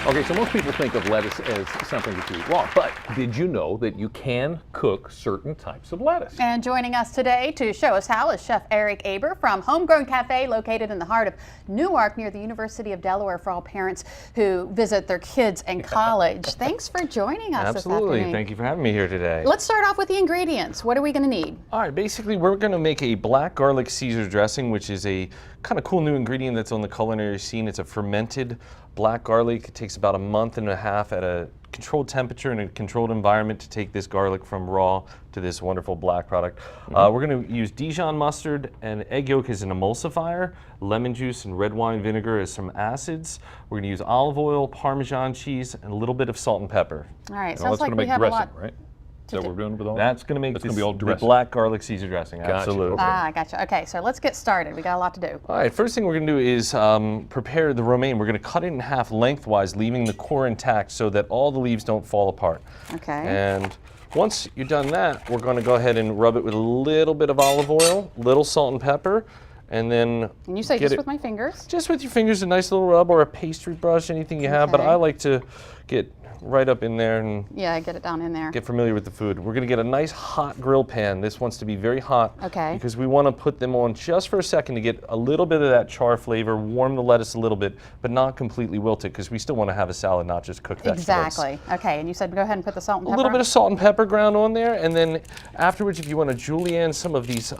Okay, so most people think of lettuce as something that you eat raw, but did you know that you can cook certain types of lettuce? And joining us today to show us how is Chef Aber from Homegrown Cafe, located in the heart of Newark near the University of Delaware, for all parents who visit their kids in college. Thanks for joining us this Absolutely. afternoon. Thank you for having me here today. Let's start off with the ingredients. What are we going to need? All right, basically we're going to make a black garlic Caesar dressing, which is a kind of cool new ingredient that's on the culinary scene. It's a fermented black garlic. It takes about a month and a half at a controlled temperature in a controlled environment to take this garlic from raw to this wonderful black product. We're going to use Dijon mustard and egg yolk as an emulsifier, lemon juice and red wine vinegar as some acids. We're going to use olive oil, Parmesan cheese, and a little bit of salt and pepper. All right, And all sounds that's like going to we make have dressing, a lot. right? Is that what we're doing with all That's going to make That's this gonna be all the dressing. black garlic Caesar dressing. Gotcha. Absolutely. Okay. Ah, gotcha. Okay, so let's get started. We got a lot to do. All right, first thing we're going to do is prepare the romaine. We're going to cut it in half lengthwise, leaving the core intact so that all the leaves don't fall apart. Okay. And once you've done that, we're going to go ahead and rub it with a little bit of olive oil, little salt and pepper, and then And you say get just it- with my fingers? just with your fingers, a nice little rub or a pastry brush, anything you have. But Okay. I like to get right up in there and Yeah, get it down in there. get familiar with the food. We're going to get a nice hot grill pan. This wants to be very hot. Okay. Because we want to put them on just for a second to get a little bit of that char flavor, warm the lettuce a little bit, but not completely wilt it, because we still want to have a salad, not just cooked vegetables. Exactly. Okay, and you said go ahead and put the salt and A pepper little bit on? of salt and pepper ground on there, and then afterwards, if you want to julienne some of these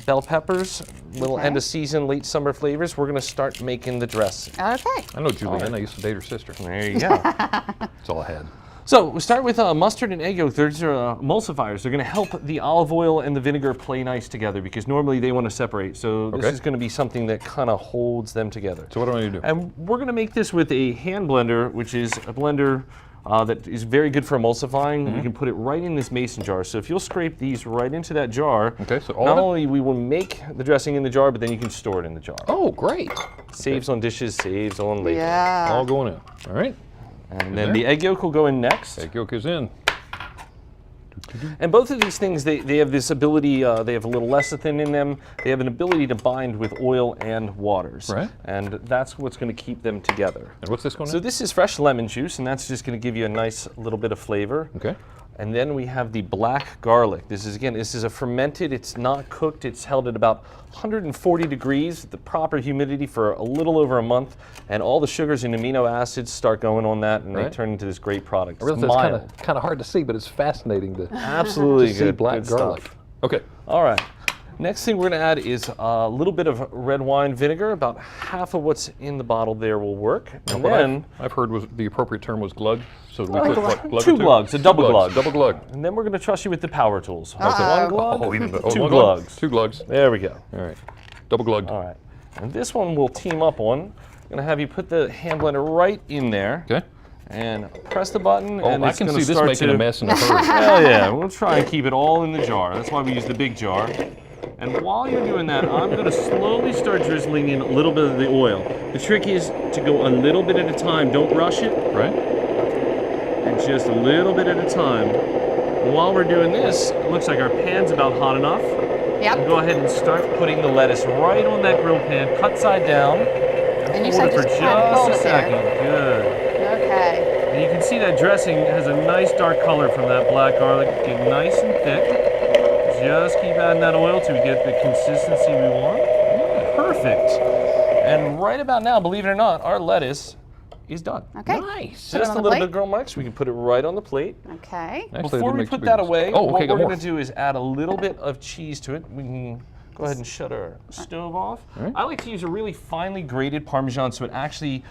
bell peppers, little Okay. end of season, late summer flavors, we're going to start making the dressing. Okay. I know Julianne. I used to date her sister. There you go. That's all I had. So we start with mustard and egg yolk. These are emulsifiers. They're going to help the olive oil and the vinegar play nice together, because normally they want to separate. So this Okay. is going to be something that kind of holds them together. So what do I need to do? And we're going to make this with a hand blender, which is a blender that is very good for emulsifying. You can put it right in this mason jar. So if you'll scrape these right into that jar, Okay, so all not of it? only we will make the dressing in the jar, but then you can store it in the jar. Oh, great. Saves on dishes, saves on labels. Yeah. All going in. All right. And then the egg yolk will go in next. Egg yolk is in. And both of these things, they have this ability, they have a little lecithin in them. They have an ability to bind with oil and waters. Right. And that's what's going to keep them together. And what's this going So in? this is fresh lemon juice, and that's just going to give you a nice little bit of flavor. Okay. And then we have the black garlic. This is a fermented, it's not cooked, it's held at about 140 degrees, the proper humidity for a little over a month, and all the sugars and amino acids start going on that, and they Right. turn into this great product. I realize It's that's mild. kind of hard to see, but it's fascinating to Absolutely see good, black good garlic. stuff. Okay. All right. Next thing we're going to add is a little bit of red wine vinegar. About half of what's in the bottle there will work. And What then I've heard was the appropriate term was glug. So do we put what, glug or two glugs, a double Two glug. glugs, double glug. And then we're going to trust you with the power tools. Okay. One glug, Oh, even better. two one glug. glugs. Two glugs. There we go. All right. Double glugged. All right. And this one we'll team up on. I'm going to have you put the hand blender right in there. Okay. And press the button. Oh, and I it's can gonna see this start making to, a mess in a hurry. Hell yeah, we'll try and keep it all in the jar. That's why we use the big jar. And while you're doing that, I'm going to slowly start drizzling in a little bit of the oil. The trick is to go a little bit at a time. Don't rush it, Right? and just a little bit at a time. And while we're doing this, it looks like our pan's about hot enough. Yep. Go ahead and start putting the lettuce right on that grill pan, cut side down. And you Hold said it for just kind of hold just a it second. there. Good. Okay. And you can see that dressing has a nice dark color from that black garlic. Get nice and thick. Just keep adding that oil till we get the consistency we want. Perfect. And right about now, believe it or not, our lettuce is done. Okay. Nice. Put it Just on a the little plate? bit, girl Mike, so we can put it right on the plate. Okay. Actually, Before it we makes a put big that difference. away, Oh, what okay, we're got more. going to do is add a little bit of cheese to it. We can go ahead and shut our stove off. right. I like to use a really finely grated Parmesan so it actually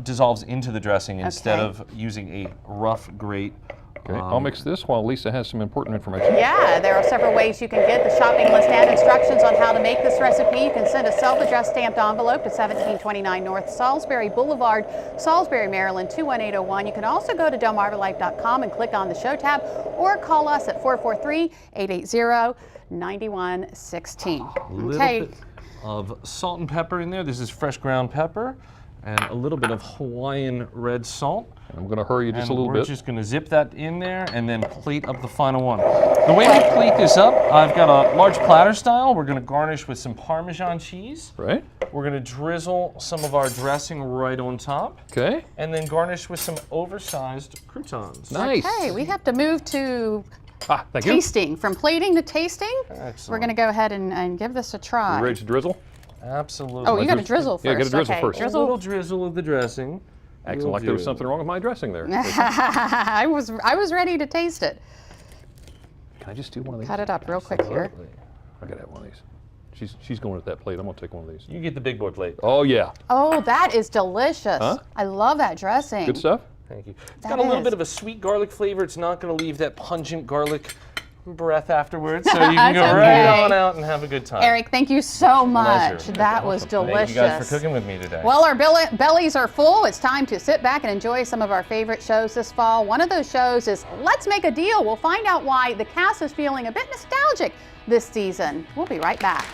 dissolves into the dressing instead Okay. of using a rough grate. Okay, I'll mix this while Lisa has some important information. Yeah, there are several ways you can get the shopping list and instructions on how to make this recipe. You can send a self-addressed stamped envelope to 1729 North Salisbury Boulevard, Salisbury, Maryland 21801. You can also go to delmarvalife.com and click on the show tab, or call us at 443-880-9116. A little bit of salt and pepper in there. This is fresh ground pepper. and a little bit of Hawaiian red salt. I'm going to hurry you just a little we're bit. just going to zip that in there and then plate up the final one. The way we plate this up, I've got a large platter style. We're going to garnish with some Parmesan cheese. Right. We're going to drizzle some of our dressing right on top. Okay. And then garnish with some oversized croutons. Nice. Okay, we have to move to Thank you. tasting. From plating to tasting, Excellent. we're going to go ahead and give this a try. You ready to drizzle? Absolutely. Oh, you got to drizzle first. Yeah, gotta drizzle okay. first. A little drizzle of the dressing. Acting like there was something wrong with my dressing there. I was ready to taste it. Can I just do one of these? Cut it up real quick here. I gotta have one of these. She's going at that plate. I'm gonna take one of these. You get the big boy plate. Oh yeah. Oh, that is delicious. Huh? I love that dressing. Good stuff. Thank you. It's That got a little is. bit of a sweet garlic flavor. It's not going to leave that pungent garlic breath afterwards, so you can go That's right okay. on out and have a good time. Eric, thank you so much. Pleasure. That was delicious. Thank you guys for cooking with me today. Well, our bellies are full. It's time to sit back and enjoy some of our favorite shows this fall. One of those shows is Let's Make a Deal. We'll find out why the cast is feeling a bit nostalgic this season. We'll be right back.